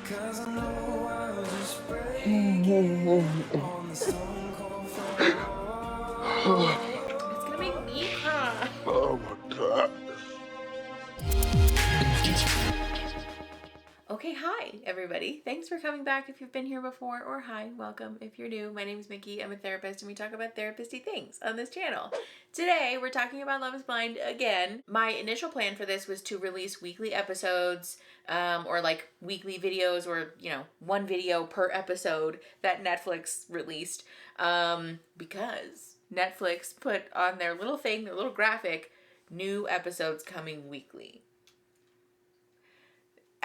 'Cause I know I'll just break on the stone cold floor. It's gonna make me cry. Oh my god. Okay, hi everybody. Thanks for coming back if you've been here before, or hi, welcome if you're new. My name is Mickey. I'm a therapist and we talk about therapist-y things on this channel. Today we're talking about Love is Blind again. My initial plan for this was to release weekly episodes or like weekly videos, or one video per episode that Netflix released because Netflix put on their little thing, their little graphic, new episodes coming weekly.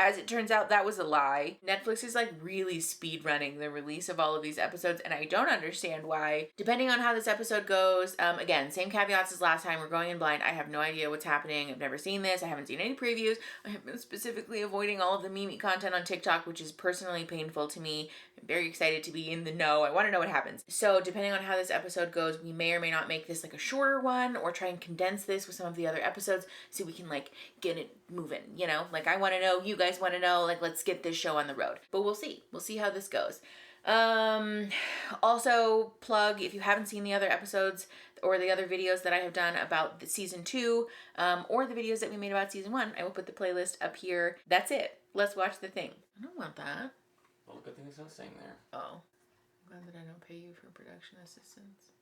As it turns out, that was a lie. Netflix is like really speed running the release of all of these episodes, and I don't understand why. Depending on how this episode goes, again, same caveats as last time, we're going in blind. I have no idea what's happening. I've never seen this. I haven't seen any previews. I have been specifically avoiding all of the meme content on TikTok, which is personally painful to me. I'm very excited to be in the know. I want to know what happens. So depending on how this episode goes, we may or may not make this like a shorter one, or try and condense this with some of the other episodes so we can like get it moving, like I want to know, you guys want to know, like let's get this show on the road. But we'll see how this goes. Also plug, if you haven't seen the other episodes or the other videos that I have done about the season 2 or the videos that we made about season 1, I will put the playlist up here. That's it. Let's watch the thing. I don't want that. Well, good thing it's not saying there. Oh, I'm glad that I don't pay you for production assistance.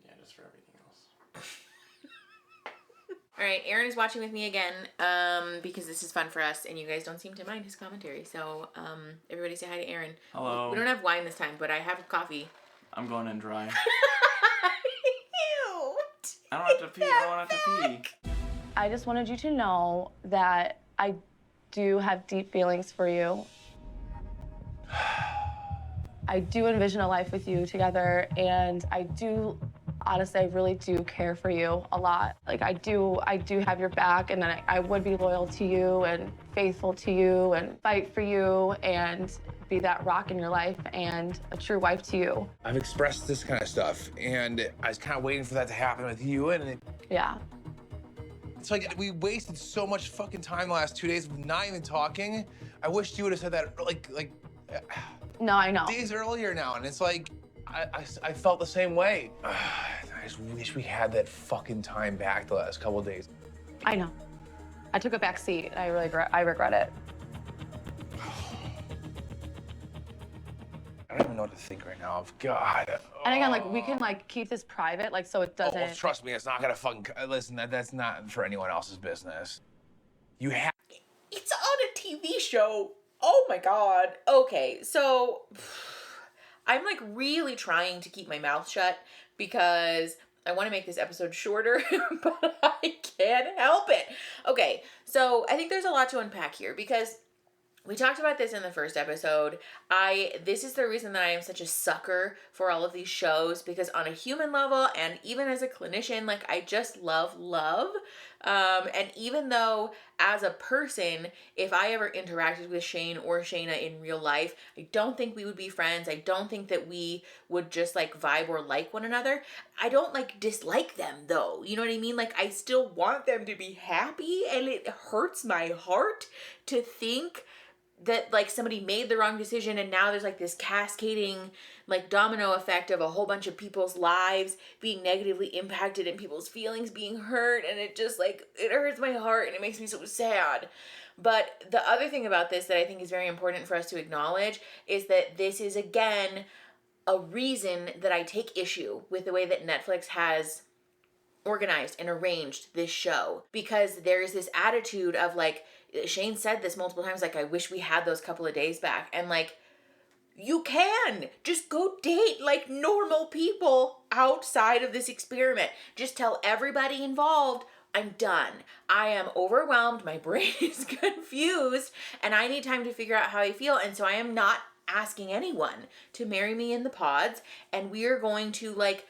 Yeah, just for everything else. All right, Aaron is watching with me again because this is fun for us, and you guys don't seem to mind his commentary. So everybody say hi to Aaron. Hello. We don't have wine this time, but I have coffee. I'm going in dry. Cute. I don't have to pee. I don't have to pee. I just wanted you to know that I do have deep feelings for you. I do envision a life with you together, and honestly, I really do care for you a lot. Like I do have your back, and then I would be loyal to you and faithful to you and fight for you and be that rock in your life and a true wife to you. I've expressed this kind of stuff, and I was kind of waiting for that to happen with you, and Yeah. it's like we wasted so much fucking time the last 2 days of not even talking. I wished you would have said that like No, I know. days earlier now, and it's like I felt the same way. I just wish we had that fucking time back the last couple of days. I know. I took a back seat. I regret it. I don't even know what to think right now. Of God. And again, like we can like keep this private, like so it doesn't. Oh, trust me, it's not gonna fucking listen. That's not for anyone else's business. You have. It's on a TV show. Oh my God. Okay, so I'm like really trying to keep my mouth shut because I want to make this episode shorter, but I can't help it. Okay, so I think there's a lot to unpack here because we talked about this in the first episode. This is the reason that I am such a sucker for all of these shows, because on a human level and even as a clinician, like I just love love. And even though as a person, if I ever interacted with Shane or Shayna in real life, I don't think we would be friends. I don't think that we would just like vibe or like one another. I don't like dislike them though. You know what I mean? Like I still want them to be happy, and it hurts my heart to think that like somebody made the wrong decision and now there's like this cascading like domino effect of a whole bunch of people's lives being negatively impacted and people's feelings being hurt, and it just like it hurts my heart and it makes me so sad. But the other thing about this that I think is very important for us to acknowledge is that this is again a reason that I take issue with the way that Netflix has organized and arranged this show, because there's this attitude of like, Shane said this multiple times, like, I wish we had those couple of days back. And like, you can just go date like normal people outside of this experiment. Just tell everybody involved, I'm done. I am overwhelmed. My brain is confused and I need time to figure out how I feel. And so I am not asking anyone to marry me in the pods. And we are going to like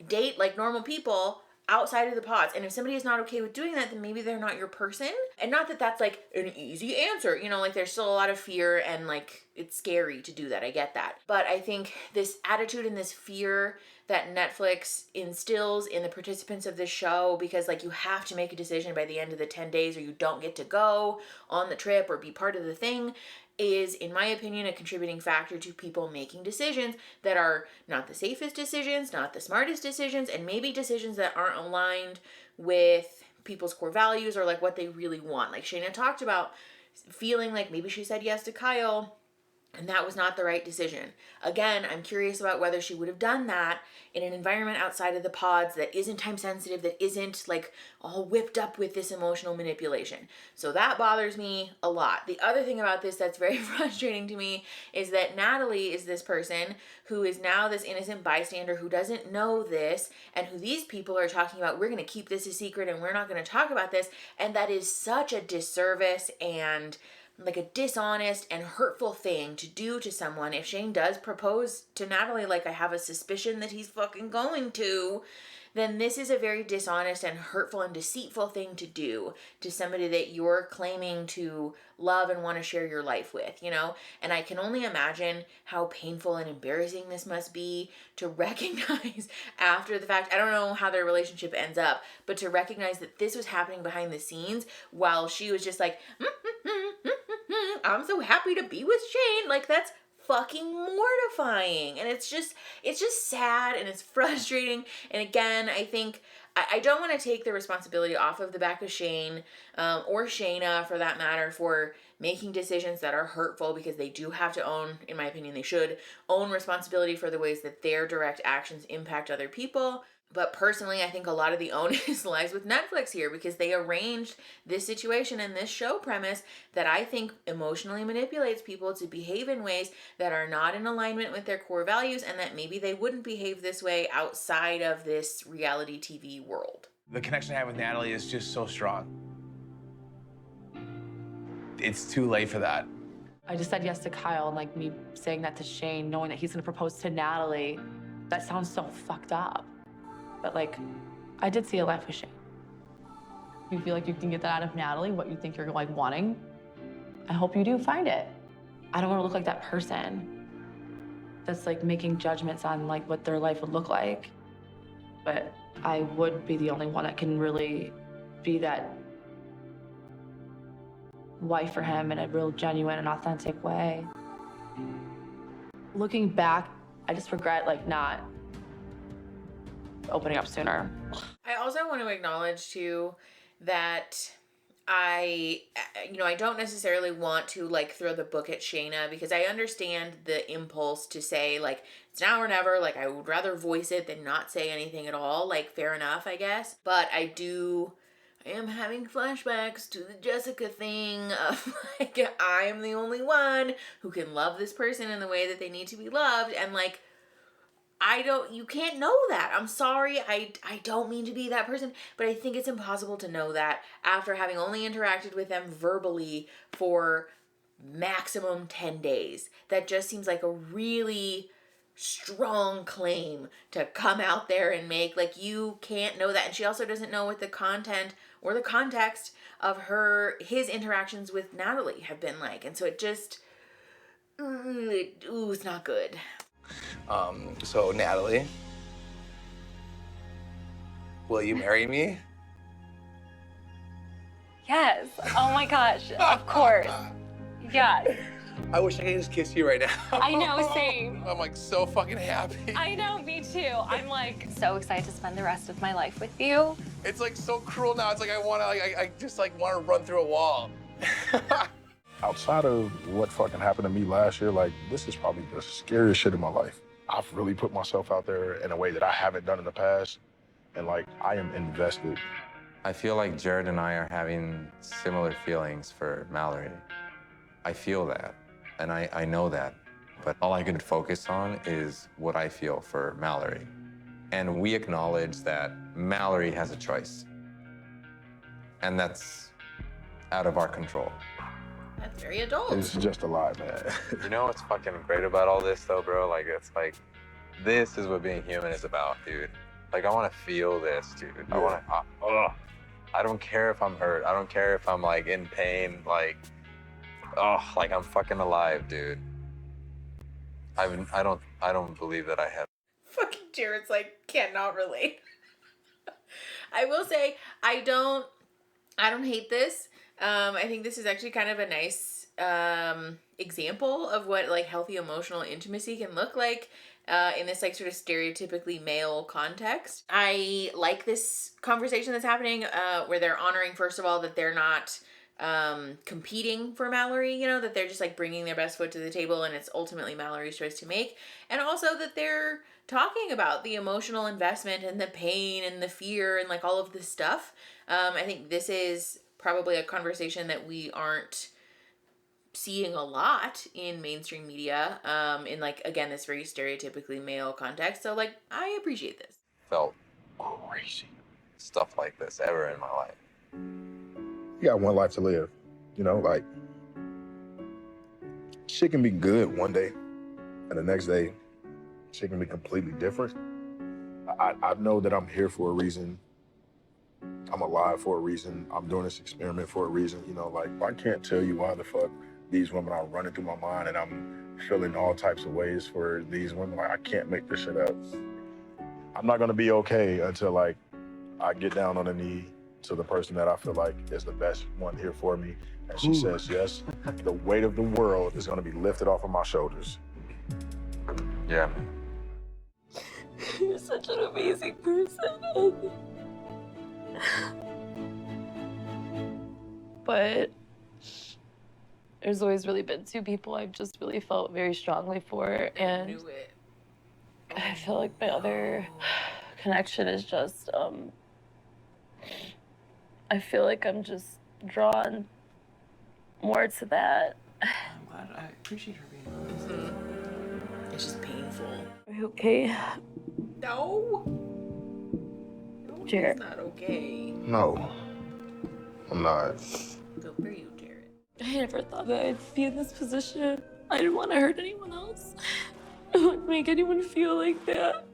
date like normal people outside of the pods. And if somebody is not okay with doing that, then maybe they're not your person. And not that that's like an easy answer, like there's still a lot of fear and like it's scary to do that. I get that. But I think this attitude and this fear that Netflix instills in the participants of this show, because like you have to make a decision by the end of the 10 days or you don't get to go on the trip or be part of the thing, is, in my opinion, a contributing factor to people making decisions that are not the safest decisions, not the smartest decisions, and maybe decisions that aren't aligned with people's core values or like what they really want. Like Shayna talked about feeling like maybe she said yes to Kyle and that was not the right decision. Again, I'm curious about whether she would have done that in an environment outside of the pods that isn't time sensitive, that isn't like all whipped up with this emotional manipulation. So that bothers me a lot. The other thing about this that's very frustrating to me is that Natalie is this person who is now this innocent bystander who doesn't know this, and who these people are talking about, we're going to keep this a secret and we're not going to talk about this. And that is such a disservice and like a dishonest and hurtful thing to do to someone. If Shane does propose to Natalie, like I have a suspicion that he's fucking going to, then this is a very dishonest and hurtful and deceitful thing to do to somebody that you're claiming to love and want to share your life with, you know? And I can only imagine how painful and embarrassing this must be to recognize after the fact. I don't know how their relationship ends up, but to recognize that this was happening behind the scenes while she was just like, I'm so happy to be with Shane. Like, that's fucking mortifying. And it's just sad and it's frustrating. And again, I think I don't want to take the responsibility off of the back of Shane or Shayna for that matter for making decisions that are hurtful, because they do have to own, in my opinion, they should own responsibility for the ways that their direct actions impact other people. But personally, I think a lot of the onus lies with Netflix here, because they arranged this situation and this show premise that I think emotionally manipulates people to behave in ways that are not in alignment with their core values, and that maybe they wouldn't behave this way outside of this reality TV world. The connection I have with Natalie is just so strong. It's too late for that. I just said yes to Kyle, and like me saying that to Shane, knowing that he's gonna propose to Natalie, that sounds so fucked up. But like, I did see a life with Shane. You feel like you can get that out of Natalie, what you think you're like wanting? I hope you do find it. I don't want to look like that person that's like making judgments on like what their life would look like. But I would be the only one that can really be that wife for him in a real genuine and authentic way. Looking back, I just regret like not opening up sooner. I also want to acknowledge too that I don't necessarily want to like throw the book at Shayna, because I understand the impulse to say like it's now or never. Like I would rather voice it than not say anything at all. Like fair enough, I guess. But I am having flashbacks to the Jessica thing of like I am the only one who can love this person in the way that they need to be loved, and like you can't know that. I'm sorry, I don't mean to be that person, but I think it's impossible to know that after having only interacted with them verbally for maximum 10 days. That just seems like a really strong claim to come out there and make. Like, you can't know that. And she also doesn't know what the content or the context of his interactions with Natalie have been like. And so it just, it's not good. So Natalie, will you marry me? Yes. Oh my gosh. Of course. Yes. I wish I could just kiss you right now. I know, same. I'm like so fucking happy. I know, me too. I'm like so excited to spend the rest of my life with you. It's like so cruel now. It's like I just like want to run through a wall. Outside of what fucking happened to me last year, like, this is probably the scariest shit in my life. I've really put myself out there in a way that I haven't done in the past, and like, I am invested. I feel like Jared and I are having similar feelings for Mallory. I feel that, and I know that, but all I can focus on is what I feel for Mallory. And we acknowledge that Mallory has a choice, and that's out of our control. That's very adult. It's just a lot, man. You know what's fucking great about all this, though, bro? Like, it's like, this is what being human is about, dude. Like, I want to feel this, dude. Yeah. I don't care if I'm hurt. I don't care if I'm, like, in pain. Like, like, I'm fucking alive, dude. I don't believe that I have. Fucking Jared's like, cannot relate. I will say, I don't hate this. I think this is actually kind of a nice example of what like healthy emotional intimacy can look like in this like sort of stereotypically male context. I like this conversation that's happening where they're honoring, first of all, that they're not competing for Mallory, you know, that they're just like bringing their best foot to the table and it's ultimately Mallory's choice to make. And also that they're talking about the emotional investment and the pain and the fear and like all of this stuff. I think this is probably a conversation that we aren't seeing a lot in mainstream media, in like, again, this very stereotypically male context. So like, I appreciate this. Felt crazy stuff like this ever in my life. You got one life to live, you know, like shit can be good one day and the next day shit can be completely different. I know that I'm here for a reason. I'm alive for a reason. I'm doing this experiment for a reason, you know, like I can't tell you why the fuck these women are running through my mind and I'm feeling all types of ways for these women. Like I can't make this shit up. I'm not gonna be okay until like I get down on a knee to the person that I feel like is the best one here for me. And she says yes. The weight of the world is gonna be lifted off of my shoulders. Yeah. You're such an amazing person. But there's always really been two people I've just really felt very strongly for, and Knew it. I feel like my other connection is just, I feel like I'm just drawn more to that. I'm glad. I appreciate her being honest. It's just painful. Are you okay? No. Jared. It's not okay. No, I'm not. Good for you, Jared. I never thought that I'd be in this position. I didn't want to hurt anyone else. I didn't want to make anyone feel like that.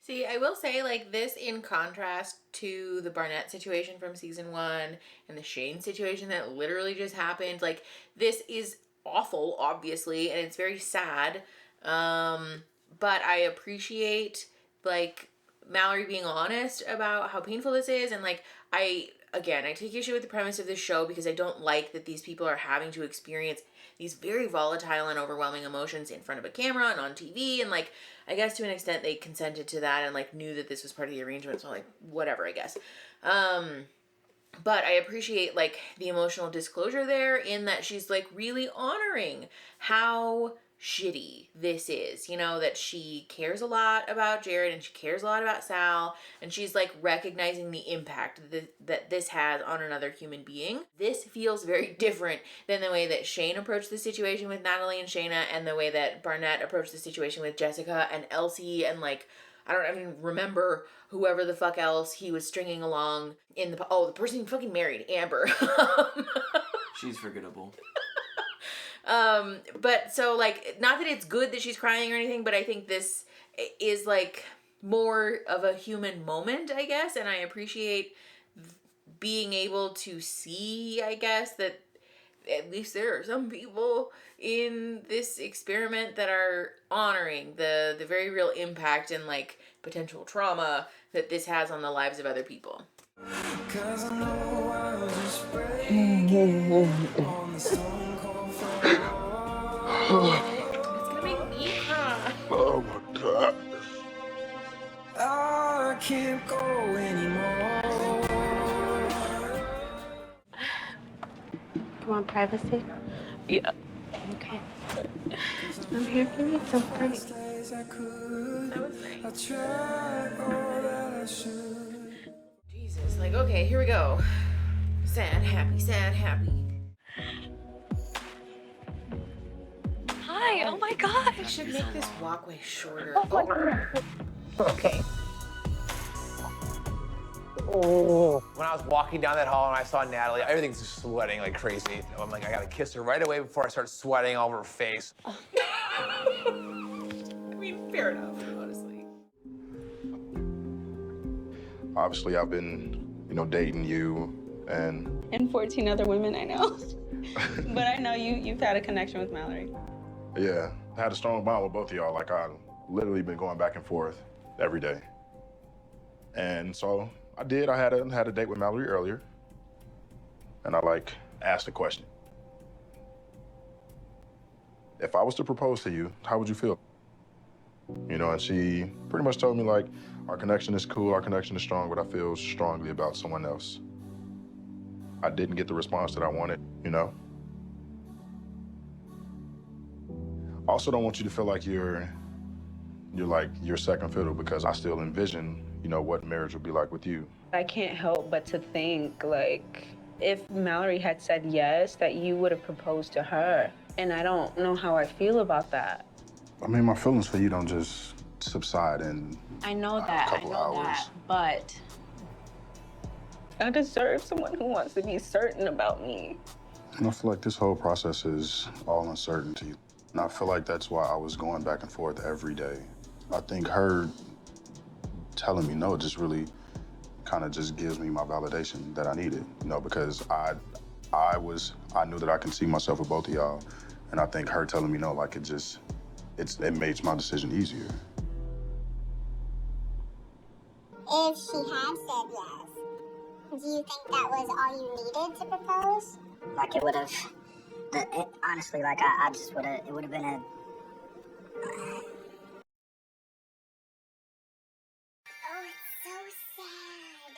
See, I will say, like, this in contrast to the Barnett situation from season 1 and the Shane situation that literally just happened, like, this is awful, obviously, and it's very sad, but I appreciate, like, Mallory being honest about how painful this is, and, like, I take issue with the premise of this show because I don't like that these people are having to experience these very volatile and overwhelming emotions in front of a camera and on TV, and, like, I guess to an extent they consented to that and, like, knew that this was part of the arrangement, so, like, whatever, I guess. But I appreciate, like, the emotional disclosure there in that she's, like, really honoring how shitty this is, you know, that she cares a lot about Jared and she cares a lot about Sal, and she's like recognizing the impact that this has on another human being. This feels very different than the way that Shane approached the situation with Natalie and Shayna, and the way that Barnett approached the situation with Jessica and Elsie, and like, I don't even remember whoever the fuck else he was stringing along in the person he fucking married, Amber. She's forgettable. But so, like, not that it's good that she's crying or anything, but I think this is, like, more of a human moment, I guess, and I appreciate being able to see, I guess, that at least there are some people in this experiment that are honoring the very real impact and, like, potential trauma that this has on the lives of other people. 'Cause I know I was just breaking on the stone cold floor. It's gonna make me cry. Oh my God. I can't go anymore. You want privacy? Yeah. Okay. I'm here for you, so great. Days I could. That was nice. I tried all that I should. Jesus, like, okay, here we go. Sad, happy, sad, happy. Hi, oh my God. I should make this walkway shorter. Okay. When I was walking down that hall and I saw Natalie, everything's just sweating like crazy. I'm like, I gotta kiss her right away before I start sweating all over her face. I mean, fair enough, honestly. Obviously, I've been, you know, dating you and 14 other women I know. But I know you've had a connection with Mallory. yeah, I had a strong bond with both of y'all. Like, I've literally been going back and forth every day. And so I did. I had a date with Mallory earlier, and I like asked a question. If I was to propose to you, how would you feel? You know, and she pretty much told me like, our connection is cool, our connection is strong, but I feel strongly about someone else. I didn't get the response that I wanted, you know? I also don't want you to feel like you're second fiddle, because I still envision, you know, what marriage would be like with you. I can't help but to think, like, if Mallory had said yes, that you would have proposed to her. And I don't know how I feel about that. I mean, my feelings for you don't just subside in I know that, a couple hours. But I deserve someone who wants to be certain about me. And I feel like this whole process is all uncertainty. And I feel like that's why I was going back and forth every day. I think her telling me no just really kind of just gives me my validation that I needed, you know, because I knew that I can see myself with both of y'all. And I think her telling me no, like it makes my decision easier. If she had said yes, do you think that was all you needed to propose? Like it would have, honestly, like I just would have, it would have been a... Oh, it's so sad.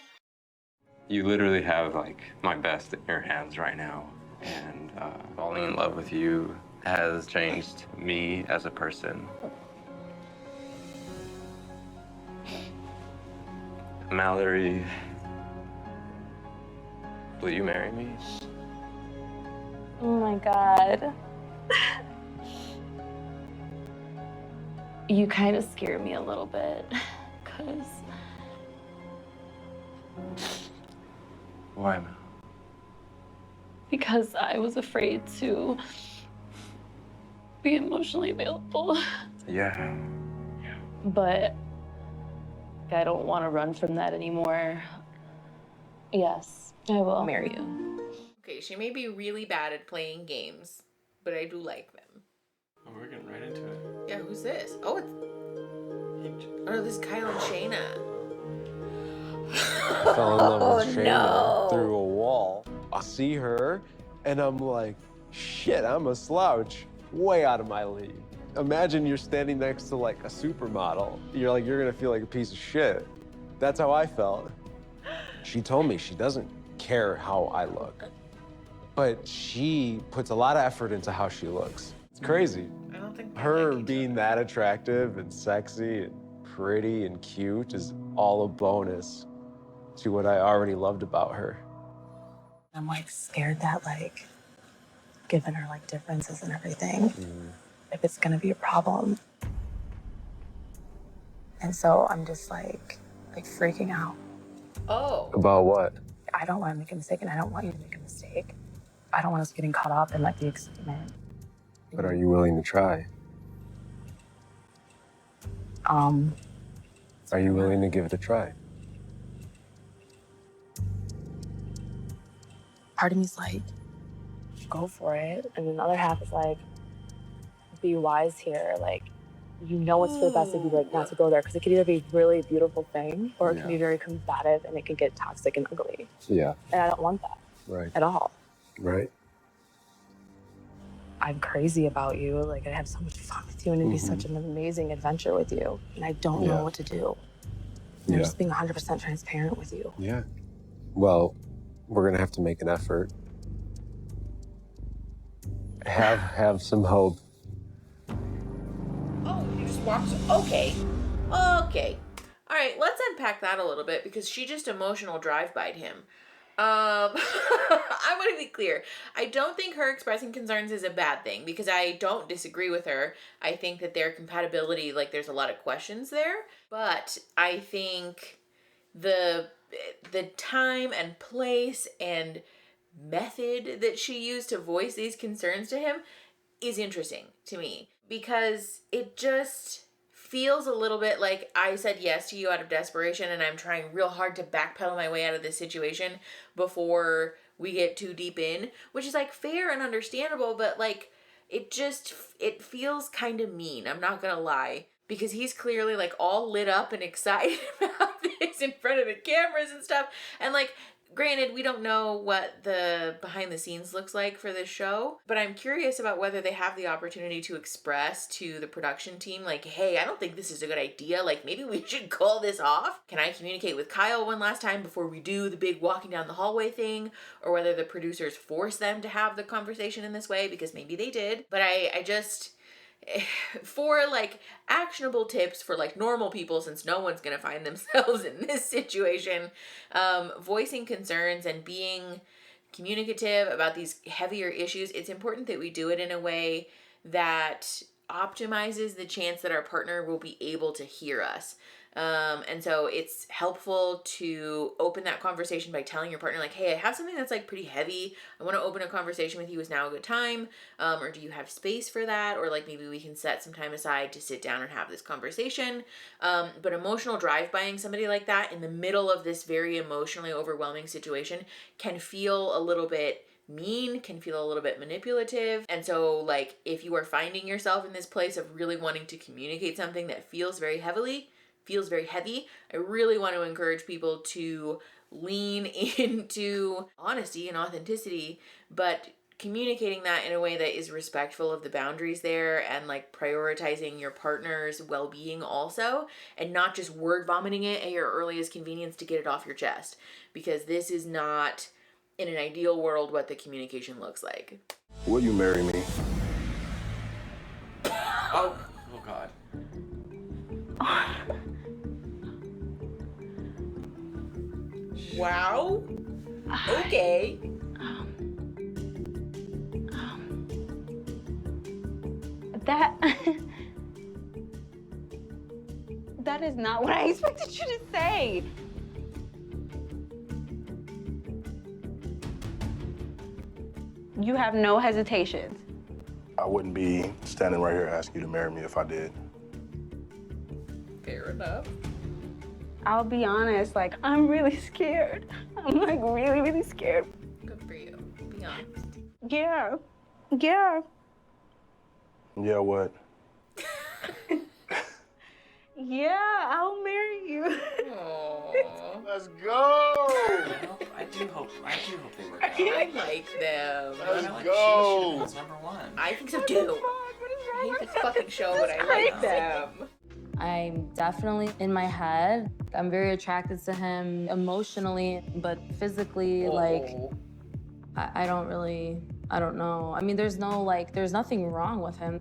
You literally have like my best in your hands right now, and falling in love with you has changed me as a person. Mallory, will you marry me? Oh my God. You kind of scare me a little bit, because... Why, Mal? Because I was afraid to be emotionally available. Yeah. But I don't want to run from that anymore. Yes, I will marry you. Okay, she may be really bad at playing games, but I do like them. Oh, we're getting right into it. Yeah, who's this? Oh, this is Kyle and Shayna. I fell in love with Shayna no. through a wall. I see her, and I'm like, shit, I'm a slouch, way out of my league. Imagine you're standing next to like a supermodel. You're gonna feel like a piece of shit. That's how I felt. She told me she doesn't care how I look, but she puts a lot of effort into how she looks. It's crazy. I don't think Her being that attractive and sexy and pretty and cute is all a bonus to what I already loved about her. I'm like scared that like, given her like differences and everything, if it's gonna be a problem. And so I'm just like freaking out. Oh. About what? I don't want to make a mistake, and I don't want you to make a mistake. I don't want us getting caught up in like the excitement. But are you willing to try? Are you willing to give it a try? Part of me's like, go for it. And then the other half is like, be wise here. Like, you know what's for the best of you, like not to go there, because it could either be a really beautiful thing or it can be very combative and it can get toxic and ugly. Yeah. And I don't want that. Right. At all. Right. I'm crazy about you. Like, I have so much fun with you, and it'd be such an amazing adventure with you. And I don't know what to do. And I'm just being 100% transparent with you. Yeah. Well, we're gonna have to make an effort. Have some hope. Oh, you just walked. Okay. Okay. All right, let's unpack that a little bit, because she just emotional drive-by'd him. I want to be clear. I don't think her expressing concerns is a bad thing, because I don't disagree with her. I think that their compatibility, like, there's a lot of questions there. But I think the time and place and method that she used to voice these concerns to him is interesting to me, because it just feels a little bit like I said yes to you out of desperation, and I'm trying real hard to backpedal my way out of this situation before we get too deep in, which is like fair and understandable, but like it feels kind of mean. I'm not gonna lie. because he's clearly like all lit up and excited about this in front of the cameras and stuff. And like, granted, we don't know what the behind the scenes looks like for this show, but I'm curious about whether they have the opportunity to express to the production team, like, hey, I don't think this is a good idea. Like, maybe we should call this off. Can I communicate with Kyle one last time before we do the big walking down the hallway thing? Or whether the producers force them to have the conversation in this way, because maybe they did. But I just, for like actionable tips for like normal people, since no one's gonna find themselves in this situation, voicing concerns and being communicative about these heavier issues, it's important that we do it in a way that optimizes the chance that our partner will be able to hear us. And so it's helpful to open that conversation by telling your partner, like, hey, I have something that's like pretty heavy. I want to open a conversation with you. Is now a good time? Or do you have space for that? Or like maybe we can set some time aside to sit down and have this conversation. But emotional drive-bying somebody like that in the middle of this very emotionally overwhelming situation can feel a little bit mean, can feel a little bit manipulative. And so like if you are finding yourself in this place of really wanting to communicate something that feels very heavy, I really want to encourage people to lean into honesty and authenticity, but communicating that in a way that is respectful of the boundaries there and like prioritizing your partner's well-being also, and not just word vomiting it at your earliest convenience to get it off your chest, because this is not, in an ideal world, what the communication looks like. Will you marry me? Oh God. Wow. Okay. That is not what I expected you to say. You have no hesitations. I wouldn't be standing right here asking you to marry me if I did. Fair enough. I'll be honest, like, I'm really scared. I'm like really, really scared. Good for you. Be honest. Yeah. Yeah, what? Yeah, I'll marry you. Aww. Let's go! I do hope they work out. I like them. Let's Like, go! She number one. I think so too. I hate this fucking show, but I like them. I'm definitely in my head. I'm very attracted to him emotionally, but physically, like, I don't know. I mean, there's nothing wrong with him.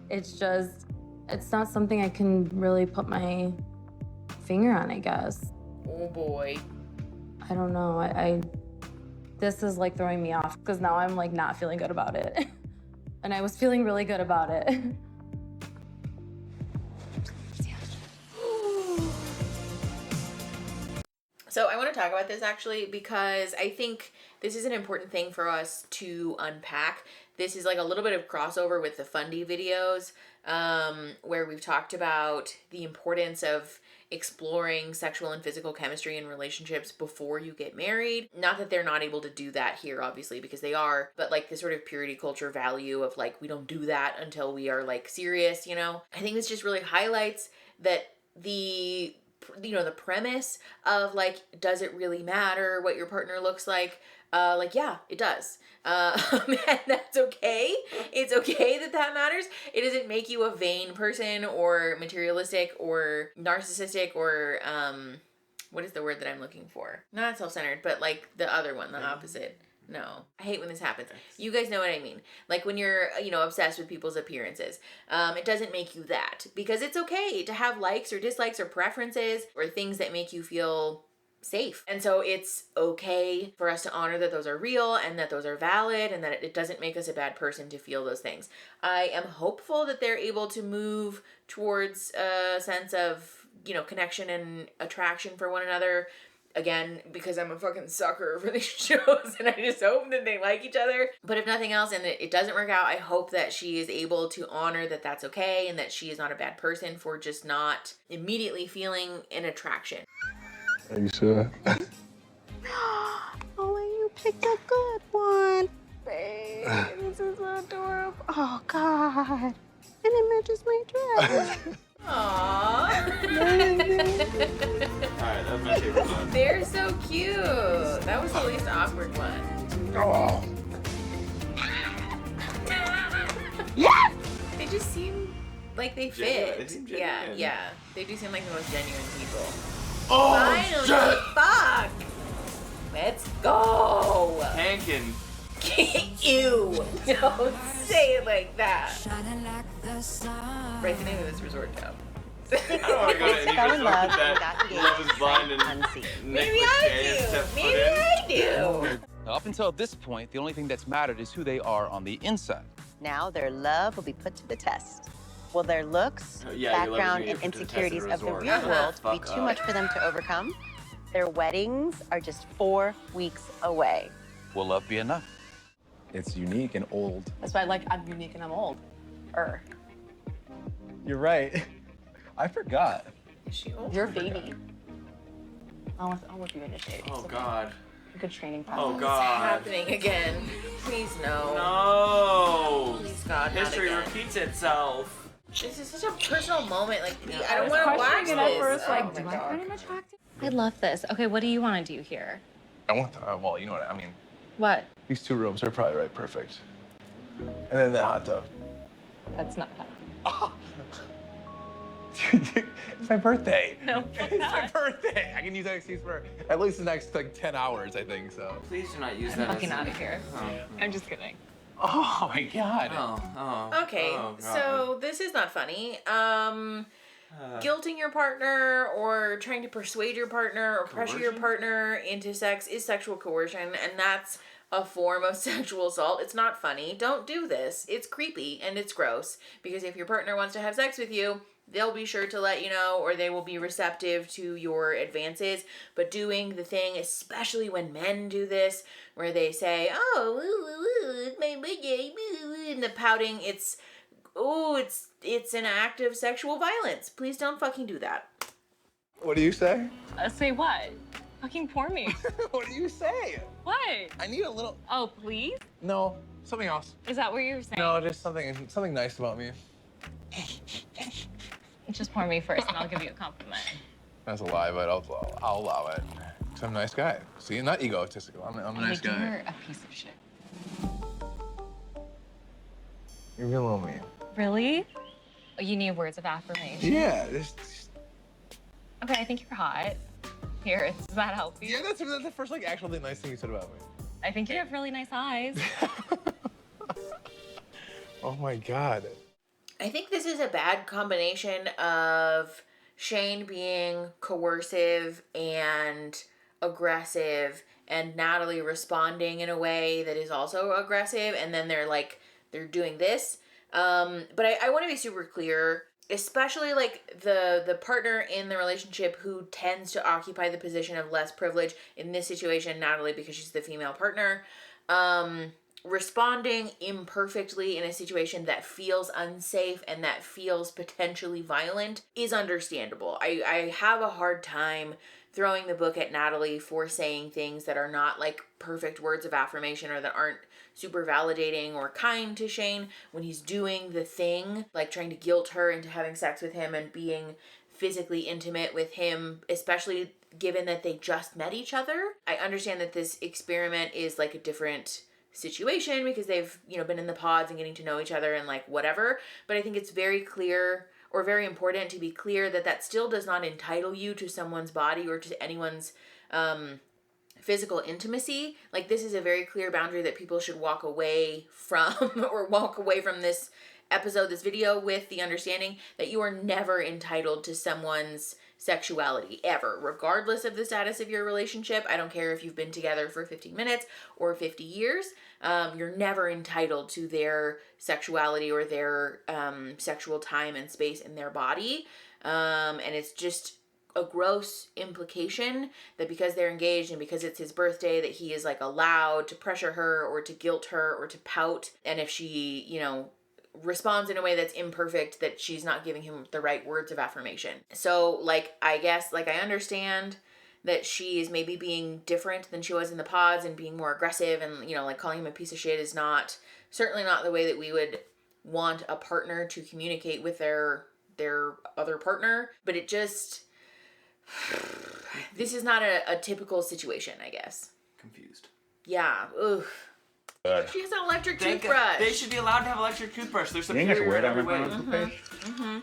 It's just, it's not something I can really put my finger on, I guess. Oh boy. I don't know. This is like throwing me off because now I'm like not feeling good about it. And I was feeling really good about it. So I want to talk about this actually because I think this is an important thing for us to unpack. This is like a little bit of crossover with the Fundy videos, where we've talked about the importance of exploring sexual and physical chemistry in relationships before you get married. Not that they're not able to do that here, obviously, because they are, but like the sort of purity culture value of like, we don't do that until we are like serious, you know? I think this just really highlights that the premise of like, does it really matter what your partner looks like? Yeah, it does. And that's okay. It's okay that matters. It doesn't make you a vain person or materialistic or narcissistic or, what is the word that I'm looking for? Not self-centered, but like the other one, the opposite. No, I hate when this happens. You guys know what I mean. Like when you're, obsessed with people's appearances. It doesn't make you that, because it's okay to have likes or dislikes or preferences or things that make you feel safe. And so it's okay for us to honor that those are real and that those are valid and that it doesn't make us a bad person to feel those things. I am hopeful that they're able to move towards a sense of, connection and attraction for one another. Again, because I'm a fucking sucker for these shows and I just hope that they like each other. But if nothing else and it doesn't work out, I hope that she is able to honor that that's okay and that she is not a bad person for just not immediately feeling an attraction. Are you sure? Oh, you picked a good one. Babe, this is adorable. Oh, God. And it matches my dress. Aww. Alright, that was my favorite one. They're so cute. That was the least awkward one. Oh. Yes! They just seem like they Genuine. fit. They seem Yeah, genuine. yeah. They do seem like the most genuine people. Oh, Finally, shit. fuck! Let's go! Hankin. Ew! Don't say it like that. Write the name of this resort down. I don't want to go to any Fell in resort love with and that got engaged Love is Blind and unseen. Nick Maybe Lachey I has do. stepped foot Maybe in. I do. Up until this point, the only thing that's mattered is who they are on the inside. Now their love will be put to the test. Will their looks, Yeah, your love is background, gonna and get put to the test at insecurities the of the resort. real world be Fuck too up. much for them to overcome? Their weddings are just 4 weeks away. Will love be enough? It's unique and old. That's why I'm unique and I'm old. You're right. I forgot. Is she old? You're a baby. I'll whip you into shape. Oh God. Good training Oh process. It's God. happening again. Please no. No. Please God, not History again. repeats itself. This is such a personal moment. Like, Yeah, I don't I want to was watch questioning this. it at first, Oh like, my do I God. find him attractive? I love this. Okay, what do you want to do here? I want the, well, you know what I mean. What? These 2 rooms are probably right perfect. And then that hot tub. That's not happening. It's my birthday. No, It's my birthday. I can use that excuse for at least the next like 10 hours, I think, so. Please do not use I'm that fucking as out of here. Oh. I'm just kidding. Oh my God. Okay, Oh, God. so this is not funny. Guilting your partner or trying to persuade your partner or pressure your Coercion? partner into sex is sexual coercion, and that's a form of sexual assault. It's not funny. Don't do this. It's creepy and it's gross, because if your partner wants to have sex with you, they'll be sure to let you know, or they will be receptive to your advances. But doing the thing, especially when men do this, where they say, "Oh, it's my birthday," and the pouting, it's an act of sexual violence. Please don't fucking do that. What do you say? Say what? Fucking pour me. What do you say? What? I need a little. Oh, please? No, something else. Is that what you're saying? No, just something nice about me. Just pour me first and I'll give you a compliment. That's a lie, but I'll allow it. Cause I'm a nice guy. See, not egotistical. I'm a nice You're guy. a piece of shit. You're being a little mean. Really? Oh, you need words of affirmation? Yeah. Okay, I think you're hot. Here, does that help you? Yeah, that's the first like actually nice thing you said about me. I think you have really nice eyes. Oh my God. I think this is a bad combination of Shane being coercive and aggressive, and Natalie responding in a way that is also aggressive, and then they're doing this. But I want to be super clear, especially like the partner in the relationship who tends to occupy the position of less privilege, in this situation, Natalie, because she's the female partner, responding imperfectly in a situation that feels unsafe and that feels potentially violent is understandable. I have a hard time throwing the book at Natalie for saying things that are not like perfect words of affirmation, or that aren't super validating or kind to Shane when he's doing the thing, like trying to guilt her into having sex with him and being physically intimate with him, especially given that they just met each other. I understand that this experiment is like a different situation because they've, been in the pods and getting to know each other and like whatever, but I think it's very clear, or very important to be clear, that still does not entitle you to someone's body or to anyone's physical intimacy. Like, this is a very clear boundary that people should walk away from, or walk away from this episode, this video, with the understanding that you are never entitled to someone's sexuality, ever, regardless of the status of your relationship. I don't care if you've been together for 15 minutes or 50 years. You're never entitled to their sexuality or their sexual time and space in their body. And it's just a gross implication that because they're engaged and because it's his birthday, that he is like allowed to pressure her or to guilt her or to pout. And if she, responds in a way that's imperfect, that she's not giving him the right words of affirmation. So I guess I understand that she is maybe being different than she was in the pods and being more aggressive, and calling him a piece of shit is certainly not the way that we would want a partner to communicate with their their other partner, but it just, this is not a typical situation, I guess. Confused. Yeah, ugh. She has an electric They toothbrush. should be allowed to have electric toothbrush. They're You ain't got to wear superior that in every way. on the page. Mm-hmm.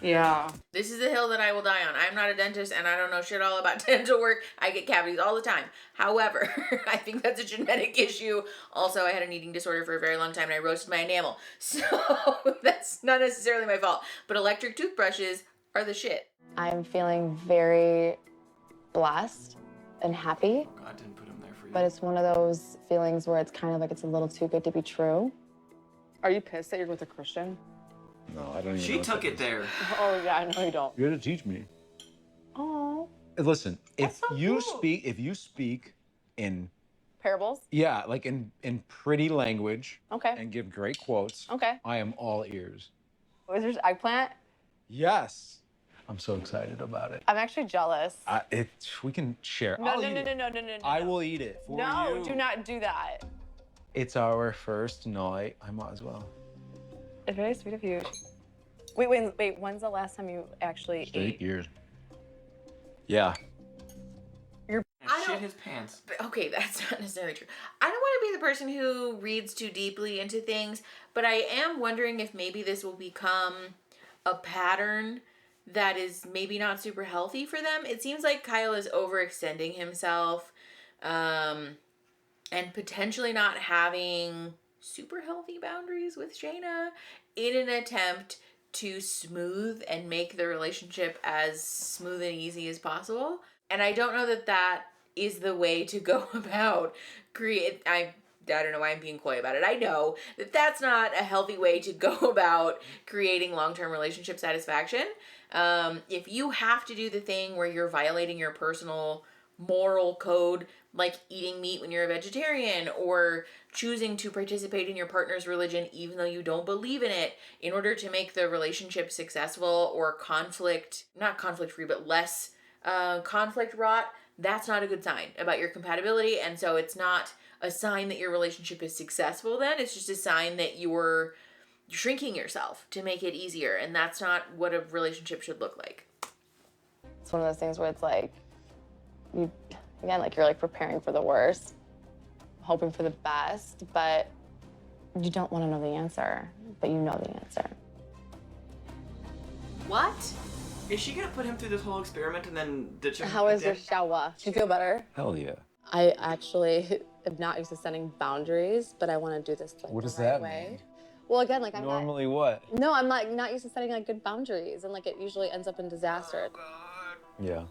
Yeah. This is the hill that I will die on. I'm not a dentist and I don't know shit all about dental work. I get cavities all the time. However, I think that's a genetic issue. Also, I had an eating disorder for a very long time and I roasted my enamel. So that's not necessarily my fault. But electric toothbrushes are the shit. I'm feeling very blessed and happy. God didn't put him there for you. But it's one of those feelings where it's kind of like it's a little too good to be true. Are you pissed that you're with a Christian? No, I don't even She know what took that it is. there. Oh yeah, I know you don't. You're to teach me. Oh. Listen, if so you cool. speak in Parables? like in pretty language Okay. and give great quotes, Okay. I am all ears. Was there eggplant? Yes. I'm so excited about it. I'm actually jealous. We can share. No, I'll no, eat no, it. no, no, no, no. I will eat it for No, you. do not do that. It's our first night. I might as well. It's very sweet of you. Wait. When's the last time you actually It's ate? 8 years. Yeah. And shit his pants. Okay, that's not necessarily true. I don't want to be the person who reads too deeply into things, but I am wondering if maybe this will become a pattern that is maybe not super healthy for them. It seems like Kyle is overextending himself, and potentially not having super healthy boundaries with Shayna in an attempt to smooth and make the relationship as smooth and easy as possible. And I don't know that that is the way to go about I don't know why I'm being coy about it. I know that that's not a healthy way to go about creating long-term relationship satisfaction. If you have to do the thing where you're violating your personal moral code, like eating meat when you're a vegetarian or choosing to participate in your partner's religion even though you don't believe in it in order to make the relationship successful or not conflict free, but less conflict wrought, that's not a good sign about your compatibility. And so it's not a sign that your relationship is successful then. It's just a sign that you're shrinking yourself to make it easier. And that's not what a relationship should look like. It's one of those things where it's like, you're like preparing for the worst, hoping for the best, but you don't want to know the answer, but you know the answer. What? Is she gonna put him through this whole experiment and then ditch him? How is your again? shower? Do you feel better? Hell yeah. I actually am not used to setting boundaries, but I want to do this What does the right that way. mean? Well, again, like Normally what? No, I'm like not used to setting like good boundaries, and like it usually ends up in disaster. Yeah.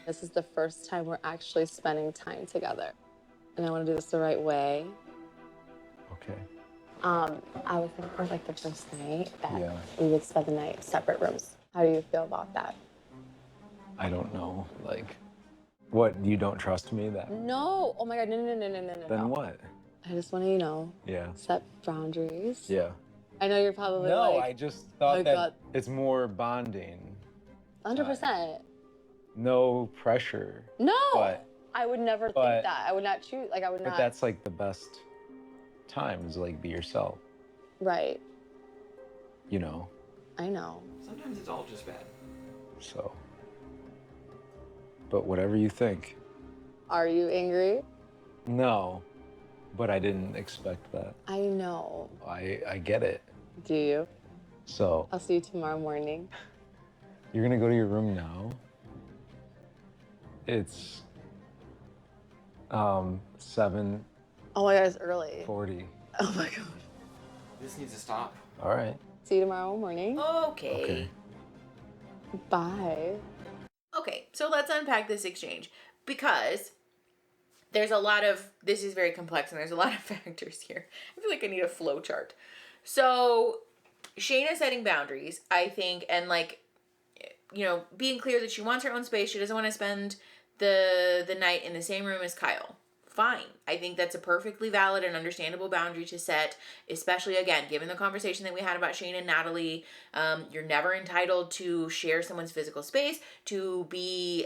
This is the first time we're actually spending time together, and I want to do this the right way. Okay. I was thinking for like the first night that Yeah. we would spend the night separate rooms. How do you feel about that? I don't know. Like, what? You don't trust me? That? No. Oh my God. No. Then what? I just want to, Yeah. set boundaries. Yeah. I know you're probably No, like, I just thought oh that God. it's more bonding. 100%. No pressure. No. But I would never think that. I would not choose. Like I would not. but that's like the best time is like be yourself. Right. You know. I know. Sometimes it's all just bad. So. But whatever you think. Are you angry? No. But I didn't expect that. I know. I get it. Do you? So I'll see you tomorrow morning. you're gonna go to your room now. It's 7:40. Oh my God, it's early. Oh my God. This needs to stop. All right. See you tomorrow morning. Okay. Bye. Okay, so let's unpack this exchange because there's a lot of, this is very complex and there's a lot of factors here. I feel like I need a flow chart. So Shayna setting boundaries, I think, and like, you know, being clear that she wants her own space. She doesn't want to spend the night in the same room as Kyle. Fine. I think that's a perfectly valid and understandable boundary to set, especially, again, given the conversation that we had about Shane and Natalie. You're never entitled to share someone's physical space, to be,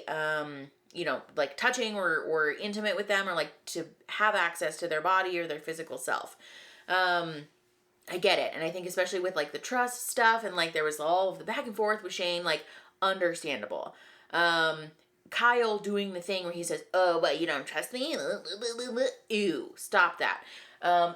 you know, like touching or intimate with them, or like to have access to their body or their physical self. I get it. And I think especially with like the trust stuff and like there was all of the back and forth with Shane, like understandable. Kyle doing the thing where he says, oh, but you don't trust me? Ew, stop that.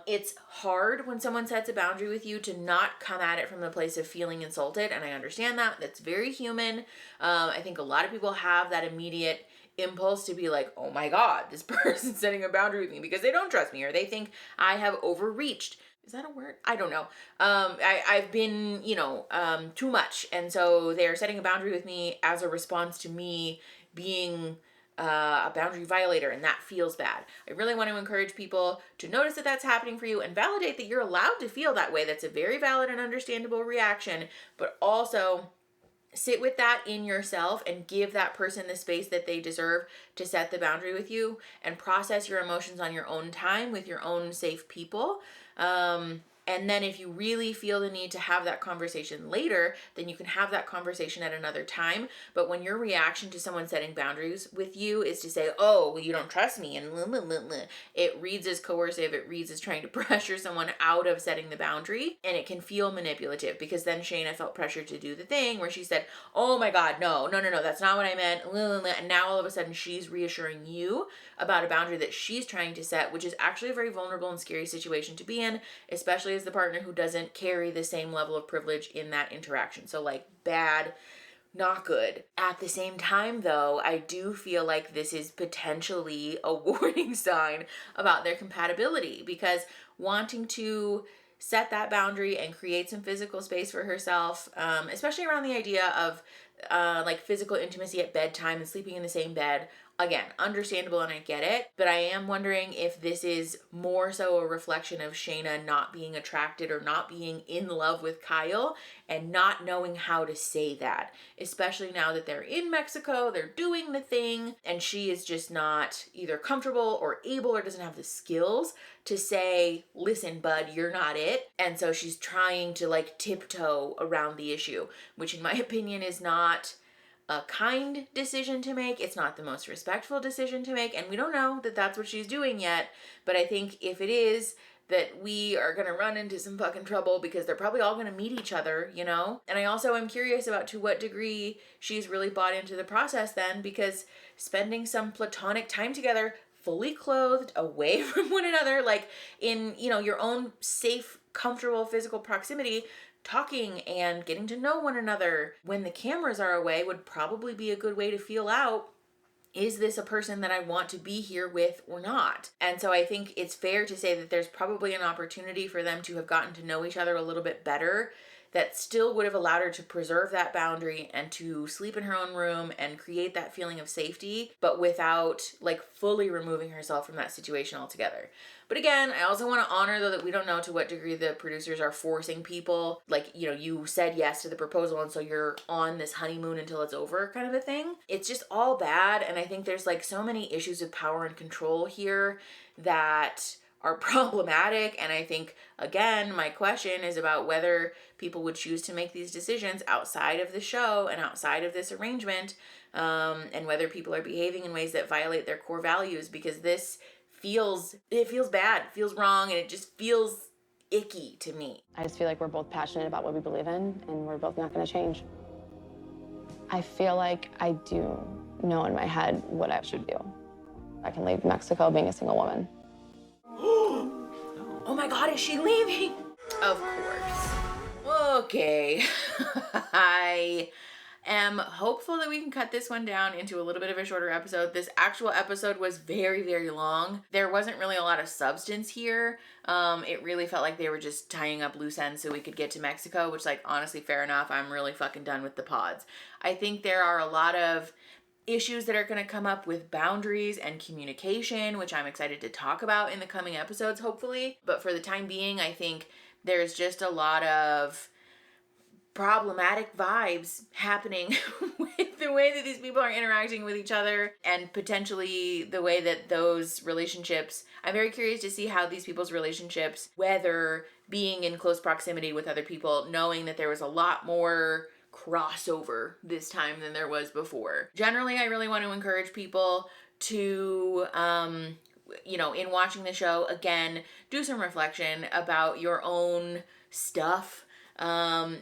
It's hard when someone sets a boundary with you to not come at it from the place of feeling insulted. And I understand that. That's very human. I think a lot of people have that immediate impulse to be like, oh my God, this person's setting a boundary with me because they don't trust me or they think I have overreached. Is that a word? I don't know. I've been, too much. And so they're setting a boundary with me as a response to me being a boundary violator, and that feels bad. I really want to encourage people to notice that that's happening for you and validate that you're allowed to feel that way. That's a very valid and understandable reaction, but also sit with that in yourself and give that person the space that they deserve to set the boundary with you and process your emotions on your own time with your own safe people. And then if you really feel the need to have that conversation later, then you can have that conversation at another time. But when your reaction to someone setting boundaries with you is to say, oh, well, you don't trust me, and it reads as coercive, it reads as trying to pressure someone out of setting the boundary, and it can feel manipulative because then Shayna felt pressured to do the thing where she said, oh my God, no, that's not what I meant, and now all of a sudden she's reassuring you about a boundary that she's trying to set, which is actually a very vulnerable and scary situation to be in, especially as the partner who doesn't carry the same level of privilege in that interaction. So like bad, not good. At the same time though, I do feel like this is potentially a warning sign about their compatibility, because wanting to set that boundary and create some physical space for herself, especially around the idea of like physical intimacy at bedtime and sleeping in the same bed. Again, understandable and I get it, but I am wondering if this is more so a reflection of Shayna not being attracted or not being in love with Kyle and not knowing how to say that, especially now that they're in Mexico, they're doing the thing, and she is just not either comfortable or able or doesn't have the skills to say, listen, bud, you're not it. And so she's trying to like tiptoe around the issue, which in my opinion is not a kind decision to make. It's not the most respectful decision to make, and we don't know that that's what she's doing yet, but I think if it is, that we are gonna run into some fucking trouble because they're probably all gonna meet each other, And I also am curious about to what degree she's really bought into the process then, because spending some platonic time together, fully clothed, away from one another, like in, your own safe, comfortable physical proximity, talking and getting to know one another when the cameras are away would probably be a good way to feel out, is this a person that I want to be here with or not? And so I think it's fair to say that there's probably an opportunity for them to have gotten to know each other a little bit better that still would have allowed her to preserve that boundary and to sleep in her own room and create that feeling of safety, but without like fully removing herself from that situation altogether. But again, I also want to honor though that we don't know to what degree the producers are forcing people, like, you said yes to the proposal and so you're on this honeymoon until it's over kind of a thing. It's just all bad, and I think there's like so many issues of power and control here that are problematic, and I think, again, my question is about whether people would choose to make these decisions outside of the show and outside of this arrangement, and whether people are behaving in ways that violate their core values, because this feels bad, it feels wrong, and it just feels icky to me. I just feel like we're both passionate about what we believe in, and we're both not going to change. I feel like I do know in my head what I should do. I can leave Mexico being a single woman. Oh my God, is she leaving? Of course. Okay. I am hopeful that we can cut this one down into a little bit of a shorter episode. This actual episode was very, very long. There wasn't really a lot of substance here. It really felt like they were just tying up loose ends so we could get to Mexico, which, like, honestly, fair enough. I'm really fucking done with the pods. I think there are a lot of issues that are going to come up with boundaries and communication, which I'm excited to talk about in the coming episodes, hopefully. But for the time being, I think there's just a lot of problematic vibes happening with the way that these people are interacting with each other, and potentially the way that those relationships, I'm very curious to see how these people's relationships, whether being in close proximity with other people, knowing that there was a lot more crossover this time than there was before. Generally, I really want to encourage people to you know, in watching the show, again, do some reflection about your own stuff.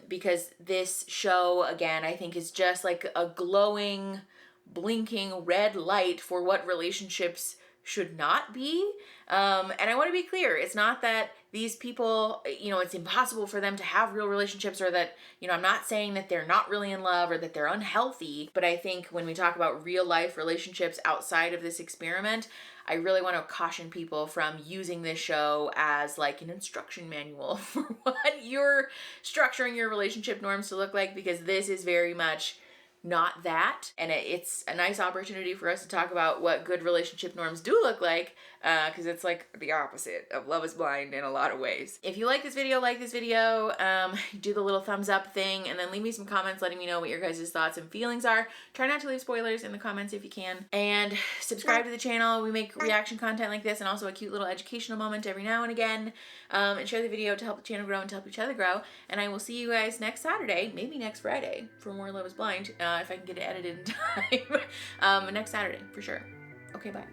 Because this show, again, I think is just like a glowing, blinking red light for what relationships should not be. And I want to be clear, it's not that these people, you know, it's impossible for them to have real relationships, or that, you know, I'm not saying that they're not really in love or that they're unhealthy, but I think when we talk about real life relationships outside of this experiment, I really want to caution people from using this show as like an instruction manual for what you're structuring your relationship norms to look like, because this is very much not that. And it's a nice opportunity for us to talk about what good relationship norms do look like, because it's like the opposite of Love is Blind in a lot of ways. If you like this video, do the little thumbs up thing, and then leave me some comments letting me know what your guys' thoughts and feelings are. Try not to leave spoilers in the comments if you can. And subscribe to the channel. We make reaction content like this, and also a cute little educational moment every now and again. And share the video to help the channel grow and to help each other grow. And I will see you guys next Saturday, maybe next Friday, for more Love is Blind, if I can get it edited in time. Next Saturday, for sure. Okay, bye.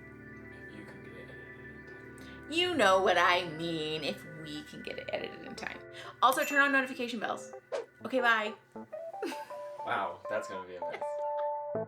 You know what I mean, if we can get it edited in time. Also, turn on notification bells. Okay, bye. Wow, that's gonna be a mess.